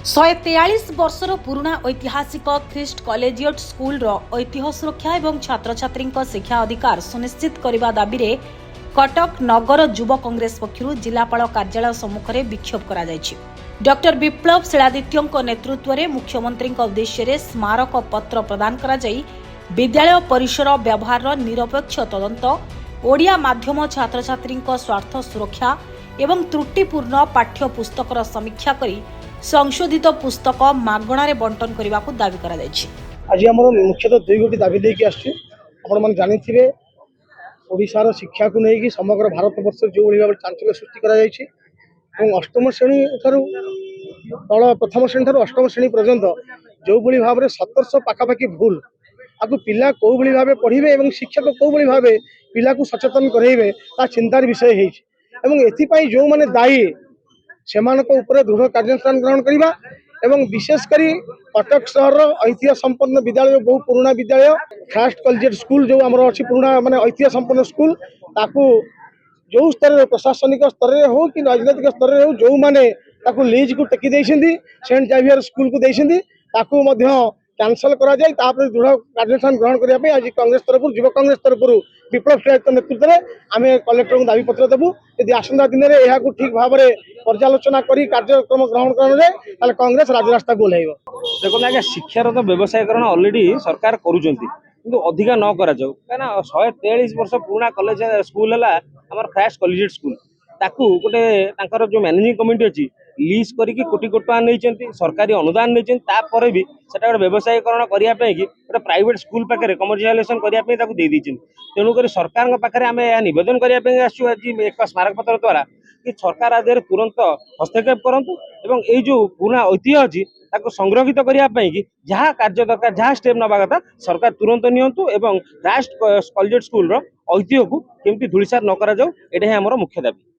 143 वर्षर पुराना ऐतिहासिक Christ collegiate school ऐतिह्य सुरक्षा और छात्र छात्री शिक्षा अधिकार सुनिश्चित करने दाबी में कटक नगर युव कांग्रेस पक्षर जिलापाल कार्यालय सम्मुख में विक्षोभ करा डॉक्टर विप्लव शिलादित्यों नेतृत्व में मुख्यमंत्री उद्देश्य स्मारक पत्र प्रदान करा विद्यालय परिसर व्यवहार निरपेक्ष तदंत ओडिया माध्यम छात्र छात्री स्वार्थ सुरक्षा एवं त्रुटिपूर्ण पाठ्य पुस्तकर समीक्षा करी संशोधित पुस्तक मागणारे बंटन करने को दावी करा आज आम मुख्यतः दुई गोटी दाबी लेकिन आसने जानी ओडिशार शिक्षा को लेकिन समग्र भारत वर्ष जो भाव चांचल्य सृष्टि कर अष्टम श्रेणी तल प्रथम श्रेणी अष्टम श्रेणी पर्यंत जो भाव में 1700 पाखापाखि भूल आपको पिला कौ भाव पढ़े और शिक्षक कौ भाव पिला को सचेतन कराइबे ता चिंतार विषय है जो माने दायी से दृढ़ कार्यानुष्ठान ग्रहण करवा एवं विशेषकर कटक सहर ऐतिह्य संपन्न विद्यालय बहुत पुराना विद्यालय ख्रीस्ट कलेजिएट स्कूल जो आम अच्छी पुराना माने ऐतिह्य संपन्न स्कूल ताकू जो स्तर प्रशासनिक स्तर में हो कि राजनैतिक स्तर में हो जो मैंने लीज को टेकी सेंट जेवियर स्कूल को कैंसल करा जाए दृढ़ कार्यानुष्ठान ग्रहण करने आज कांग्रेस तरफ युव कांग्रेस तरफ विप्लव शिलादित्य नेतृत्व में आम कलेक्टर को दाबी पत्र देवु यदि आसंता दिन में यह ठीक भाव में पर्यालोचना कर कार्यक्रम ग्रहण कर कांग्रेस राजरास्ता को ओह्लैब। देखो आज्ञा शिक्षार तो व्यवसायीकरण ऑलरेडी सरकार करूँ अधिका न करा जाऊ कहीं 143 वर्ष पुराना कॉलेज स्कूल है आम ख्रीस्ट कलेजिएट स्कूल ताकू गोटे जो मैनेजिंग कमिटी अच्छी लीज करके कोटी कोटी टका नहीं सरकारी अनुदान नहीं भी गोटे व्यवसायीकरण करने की गोटे प्राइवेट स्कूल पाखे कमर्शियलाइजेशन करने तेणुक सरकार पाखे आम यह नवेदन करने आज एक स्मारक पत्र द्वारा कि सरकार आदि तुरंत हस्तक्षेप करूँ और ये जो पुराना ऐतिह्य अच्छी संरक्षित करने जहाँ कार्य दरकार जहाँ स्टेप नवा कथा सरकार तुरंत नियंतु एवं ख्रीस्ट कलेजिएट स्कूल ऐतिह्य को केमती धूलिसार न करा जाऊ एटा ही आमर मुख्य दाबी।